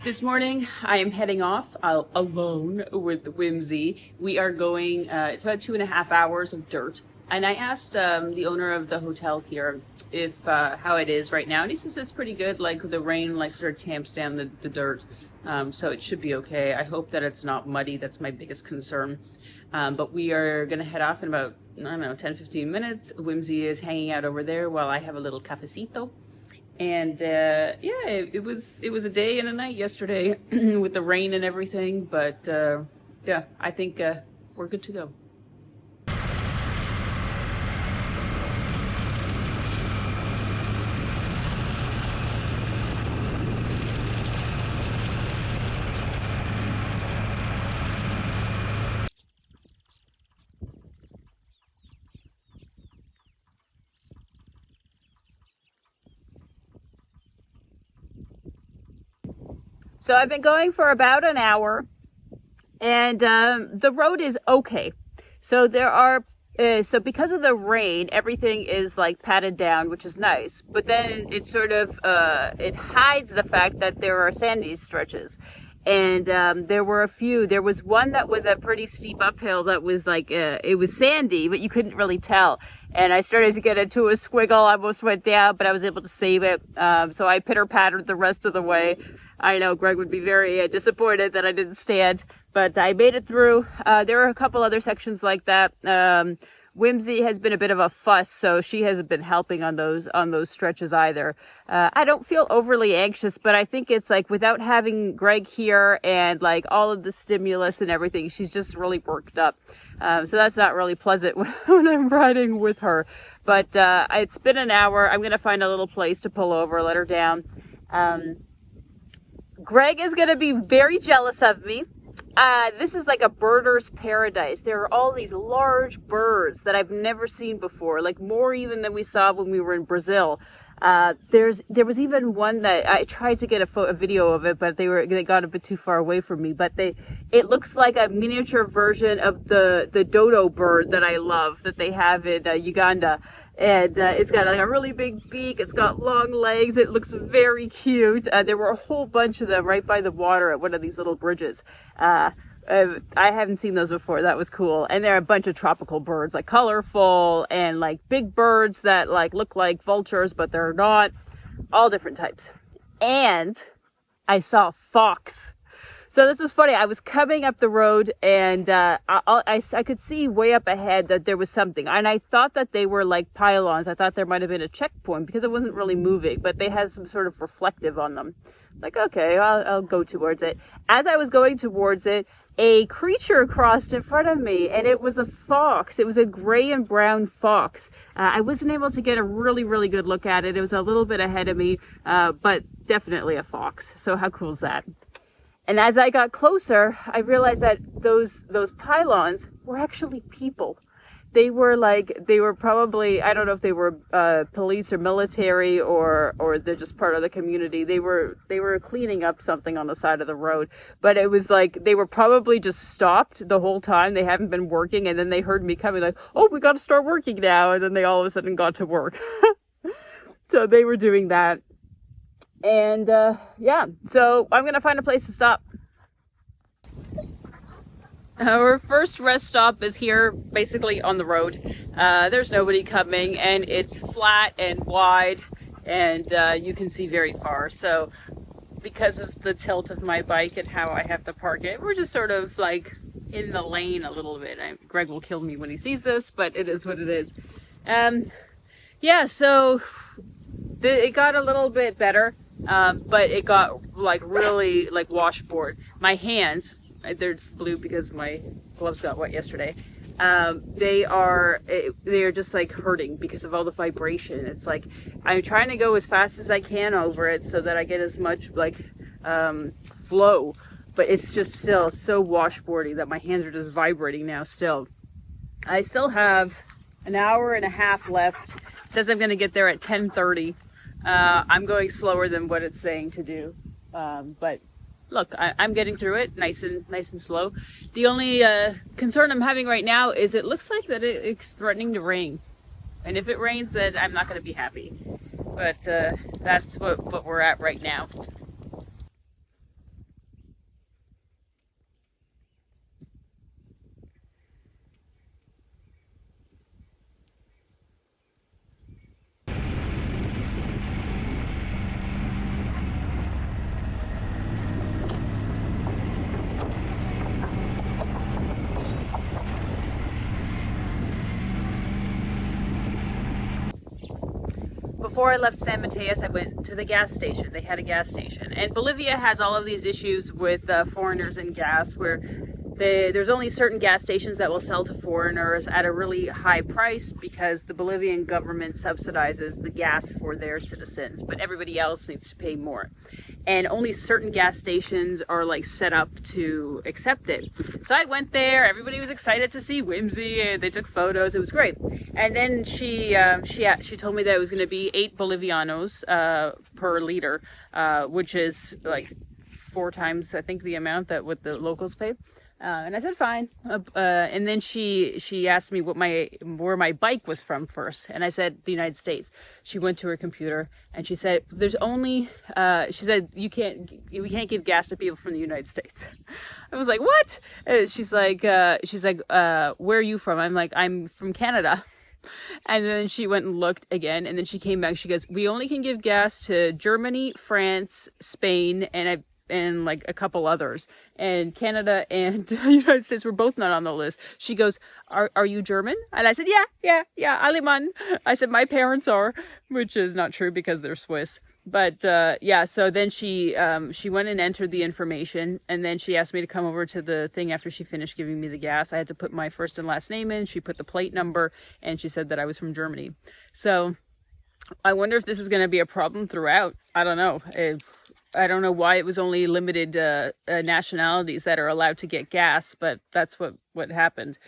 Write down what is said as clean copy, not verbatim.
This morning, I am heading off alone with Whimsy. We are going, it's about 2.5 hours of dirt. And I asked the owner of the hotel here if how it is right now. And he says it's pretty good. Like the rain sort of tamps down the dirt. So it should be okay. I hope that it's not muddy. That's my biggest concern. But we are going to head off in about, 10-15 minutes. Whimsy is hanging out over there while I have a little cafecito. And it was a day and a night yesterday with the rain and everything, but I think we're good to go. So I've been going for about an hour, and the road is okay. So there are, because of the rain, everything is like patted down, which is nice. But then it sort of, it hides the fact that there are sandy stretches. And there were a few. There was one that was a pretty steep uphill that was like, it was sandy, but you couldn't really tell. And I started to get into a squiggle. I almost went down, but I was able to save it. So I pitter-pattered the rest of the way. I know Greg would be very disappointed that I didn't stand, but I made it through. There are a couple other sections like that. Whimsy has been a bit of a fuss, so she hasn't been helping on those stretches either. I don't feel overly anxious, but I think it's like without having Greg here and like all of the stimulus and everything, she's just really worked up. So that's not really pleasant when I'm riding with her. But it's been an hour. I'm going to find a little place to pull over, let her down. Greg is going to be very jealous of me. This is like a birder's paradise. There are all these large birds that I've never seen before, like more even than we saw when we were in Brazil. There was even one that I tried to get a video of it, but they got a bit too far away from me. But it looks like a miniature version of the dodo bird that I love that they have in Uganda. And it's got like a really big beak. It's got long legs. It looks very cute. There were a whole bunch of them right by the water at one of these little bridges. I haven't seen those before. That was cool. And there are a bunch of tropical birds, like colorful and like big birds that like look like vultures, but they're not. All different types. And I saw a fox. So this was funny. I was coming up the road and I could see way up ahead that there was something. And I thought that they were like pylons. I thought there might have been a checkpoint because it wasn't really moving, but they had some sort of reflective on them. Like, okay, I'll go towards it. As I was going towards it, a creature crossed in front of me, and it was a fox. It was a gray and brown fox. I wasn't able to get a really, really good look at it. It was a little bit ahead of me, but definitely a fox. So how cool is that? And as I got closer, I realized that those pylons were actually people. They were probably, I don't know if they were police or military or they're just part of the community. They were cleaning up something on the side of the road. But it was like they were probably just stopped the whole time. They haven't been working, and then they heard me coming like, oh, we got to start working now. And then they all of a sudden got to work. So they were doing that. And so I'm going to find a place to stop. Our first rest stop is here, basically on the road. There's nobody coming, and it's flat and wide, and you can see very far. So because of the tilt of my bike and how I have to park it, we're just sort of like in the lane a little bit. Greg will kill me when he sees this, but it is what it is. So it got a little bit better. But it got like really like washboard. My hands, they're blue because my gloves got wet yesterday. They are just like hurting because of all the vibration. It's like I'm trying to go as fast as I can over it so that I get as much like flow, but it's just still so washboardy that my hands are just vibrating now still. I still have an hour and a half left. It says I'm going to get there at 10:30. I'm going slower than what it's saying to do. But look, I'm getting through it nice and slow. The only concern I'm having right now is it looks like that it's threatening to rain. And if it rains, then I'm not going to be happy. But that's what we're at right now. before I left San Matías, I went to the gas station. They had a gas station. And Bolivia has all of these issues with foreigners and gas, where there's only certain gas stations that will sell to foreigners at a really high price because the Bolivian government subsidizes the gas for their citizens, but everybody else needs to pay more. And only certain gas stations are like set up to accept it. So I went there, everybody was excited to see Whimsy, and they took photos, it was great. And then she told me that it was gonna be 8 Bolivianos per liter, which is like 4 times, I think, the amount that what the locals pay. And I said fine. And then she asked me where my bike was from first, and I said the United States. She went to her computer and she said there's only she said we can't give gas to people from the United States. I was like, what? And she's like where are you from? I'm like, I'm from Canada. And then she went and looked again, and then she came back. She goes, we only can give gas to Germany, France, Spain, and like a couple others, and Canada and the United States were both not on the list. She goes, are you German? And I said, yeah, Aleman. I said, my parents are, which is not true because they're Swiss. But yeah, so then she went and entered the information, and then she asked me to come over to the thing after she finished giving me the gas. I had to put my first and last name in. She put the plate number, and she said that I was from Germany. So I wonder if this is going to be a problem throughout. I don't know. I don't know why it was only limited nationalities that are allowed to get gas, but that's what happened.